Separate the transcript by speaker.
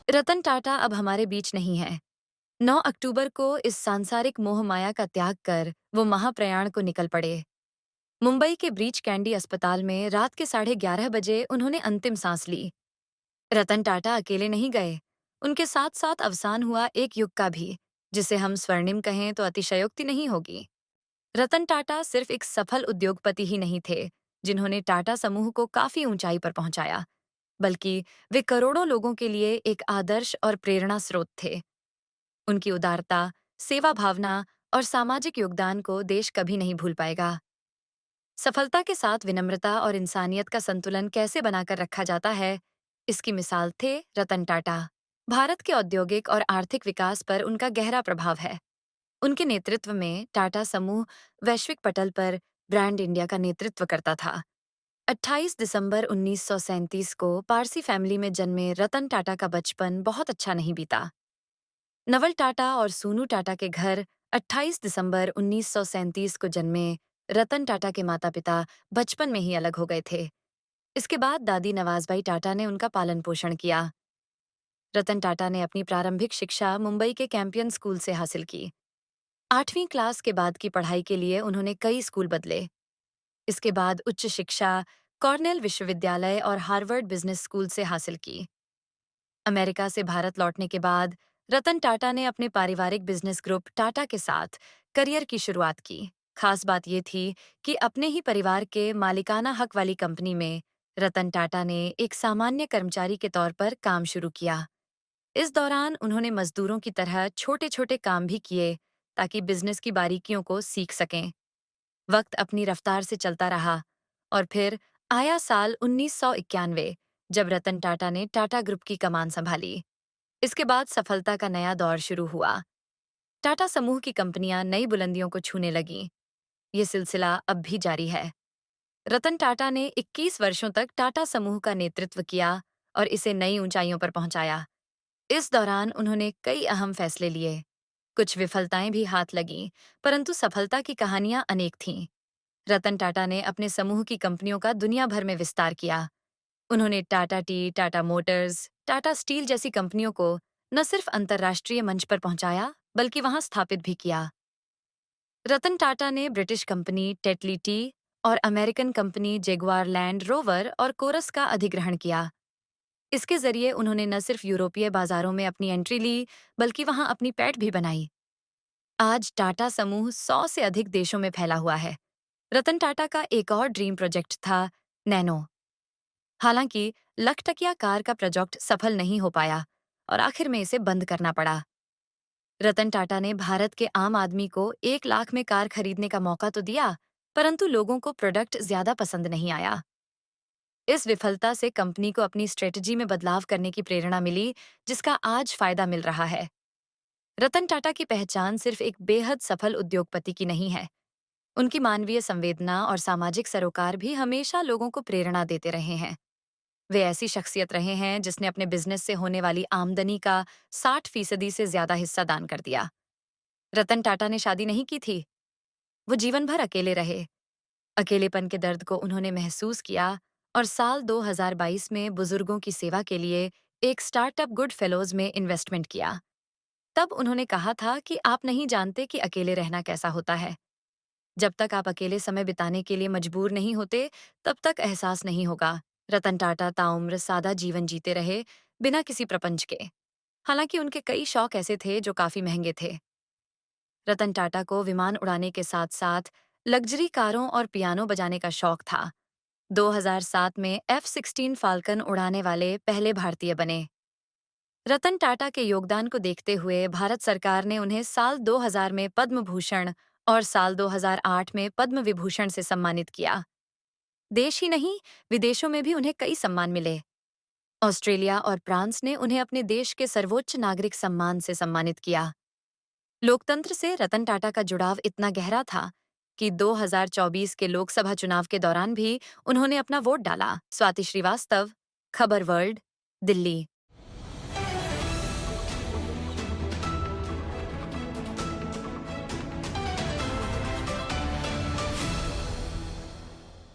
Speaker 1: रतन टाटा अब हमारे बीच नहीं है। 9 अक्टूबर को इस सांसारिक मोह माया का त्याग कर वो महाप्रयाण को निकल पड़े। मुंबई के ब्रीच कैंडी अस्पताल में रात के 11:30 बजे उन्होंने अंतिम सांस ली। रतन टाटा अकेले नहीं गए। उनके साथ साथ अवसान हुआ एक युग का भी, जिसे हम स्वर्णिम कहें तो अतिशयोक्ति नहीं होगी। रतन टाटा सिर्फ एक सफल उद्योगपति ही नहीं थे, जिन्होंने टाटा समूह को काफी ऊंचाई पर पहुंचाया, बल्कि वे करोड़ों लोगों के लिए एक आदर्श और प्रेरणा स्रोत थे। उनकी उदारता, सेवा भावना और सामाजिक योगदान को देश कभी नहीं भूल पाएगा। सफलता के साथ विनम्रता और इंसानियत का संतुलन कैसे बनाकर रखा जाता है, इसकी मिसाल थे रतन टाटा। भारत के औद्योगिक और आर्थिक विकास पर उनका गहरा प्रभाव है। उनके नेतृत्व में टाटा समूह वैश्विक पटल पर ब्रांड इंडिया का नेतृत्व करता था। 28 दिसंबर 1937 को पारसी फैमिली में जन्मे रतन टाटा का बचपन बहुत अच्छा नहीं बीता। नवल टाटा और सूनू टाटा के घर 28 दिसंबर 1937 को जन्मे रतन टाटा के माता-पिता बचपन में ही अलग हो गए थे। इसके बाद दादी नवाजबाई टाटा ने उनका पालन पोषण किया। रतन टाटा ने अपनी प्रारंभिक शिक्षा मुंबई के कैंपियन स्कूल से हासिल की। 8वीं क्लास के बाद की पढ़ाई के लिए उन्होंने कई स्कूल बदले। इसके बाद उच्च शिक्षा कॉर्नेल विश्वविद्यालय और हार्वर्ड बिजनेस स्कूल से हासिल की। अमेरिका से भारत लौटने के बाद रतन टाटा ने अपने पारिवारिक बिजनेस ग्रुप टाटा के साथ करियर की शुरुआत की। खास बात यह थी कि अपने ही परिवार के मालिकाना हक वाली कंपनी में रतन टाटा ने एक सामान्य कर्मचारी के तौर पर काम शुरू किया। इस दौरान उन्होंने मजदूरों की तरह छोटे-छोटे काम भी किए, ताकि बिजनेस की बारीकियों को सीख सकें। वक्त अपनी रफ्तार से चलता रहा और फिर आया साल 1991, जब रतन टाटा ने टाटा ग्रुप की कमान संभाली। इसके बाद सफलता का नया दौर शुरू हुआ। टाटा समूह की कंपनियां नई बुलंदियों को छूने लगीं। ये सिलसिला अब भी जारी है। रतन टाटा ने 21 वर्षों तक टाटा समूह का नेतृत्व किया और इसे नई ऊंचाइयों पर पहुंचाया। इस दौरान उन्होंने कई अहम फैसले लिए। कुछ विफलताएं भी हाथ लगीं, परंतु सफलता की कहानियां अनेक थीं। रतन टाटा ने अपने समूह की कंपनियों का दुनिया भर में विस्तार किया। उन्होंने Tata T, Tata Motors, Tata steel जैसी कंपनियों को न सिर्फ अंतर्राष्ट्रीय मंच पर पहुंचाया, बल्कि वहां स्थापित भी किया। रतन टाटा ने ब्रिटिश कंपनी टेटली टी और American company Jaguar land rover और कोरस का अधिग्रहण किया। इसके जरिए उन्होंने न सिर्फ यूरोपीय बाजारों में अपनी एंट्री ली, बल्कि वहां अपनी पैठ भी बनाई। आज टाटा समूह 100 से अधिक देशों में फैला हुआ है। रतन टाटा का एक और ड्रीम प्रोजेक्ट था, नैनो। हालांकि लखटकिया कार का प्रोजेक्ट सफल नहीं हो पाया और आखिर में इसे बंद करना पड़ा। रतन टाटा ने भारत के आम आदमी को 1 लाख में कार खरीदने का मौका तो दिया, परंतु लोगों को प्रोडक्ट ज्यादा पसंद नहीं आया। इस विफलता से कंपनी को अपनी स्ट्रेटजी में बदलाव करने की प्रेरणा मिली, जिसका आज फायदा मिल रहा है। रतन टाटा की पहचान सिर्फ एक बेहद सफल उद्योगपति की नहीं है। उनकी मानवीय संवेदना और सामाजिक सरोकार भी हमेशा लोगों को प्रेरणा देते रहे हैं। वे ऐसी शख्सियत रहे हैं जिसने अपने बिजनेस से होने वाली आमदनी का 60% से ज्यादा हिस्सा दान कर दिया। रतन टाटा ने शादी नहीं की थी। वो जीवन भर अकेले रहे। अकेलेपन के दर्द को उन्होंने महसूस किया और साल 2022 में बुजुर्गों की सेवा के लिए एक स्टार्टअप गुड फेलोज में इन्वेस्टमेंट किया। तब उन्होंने कहा था कि आप नहीं जानते कि अकेले रहना कैसा होता है। जब तक आप अकेले समय बिताने के लिए मजबूर नहीं होते, तब तक एहसास नहीं होगा। रतन टाटा ताउम्र सादा जीवन जीते रहे, बिना किसी प्रपंच के। हालांकि उनके कई शौक ऐसे थे जो काफी महंगे थे। रतन टाटा को विमान उड़ाने के साथ साथ लग्जरी कारों और पियानो बजाने का शौक था। 2007 में F-16 फाल्कन उड़ाने वाले पहले भारतीय बने। रतन टाटा के योगदान को देखते हुए भारत सरकार ने उन्हें साल 2000 में पद्म भूषण और साल 2008 में पद्म विभूषण से सम्मानित किया। देश ही नहीं, विदेशों में भी उन्हें कई सम्मान मिले। ऑस्ट्रेलिया और फ्रांस ने उन्हें अपने देश के सर्वोच्च नागरिक सम्मान से सम्मानित किया। लोकतंत्र से रतन टाटा का जुड़ाव इतना गहरा था कि 2024 के लोकसभा चुनाव के दौरान भी उन्होंने अपना वोट डाला। स्वाति श्रीवास्तव, खबर वर्ल्ड, दिल्ली।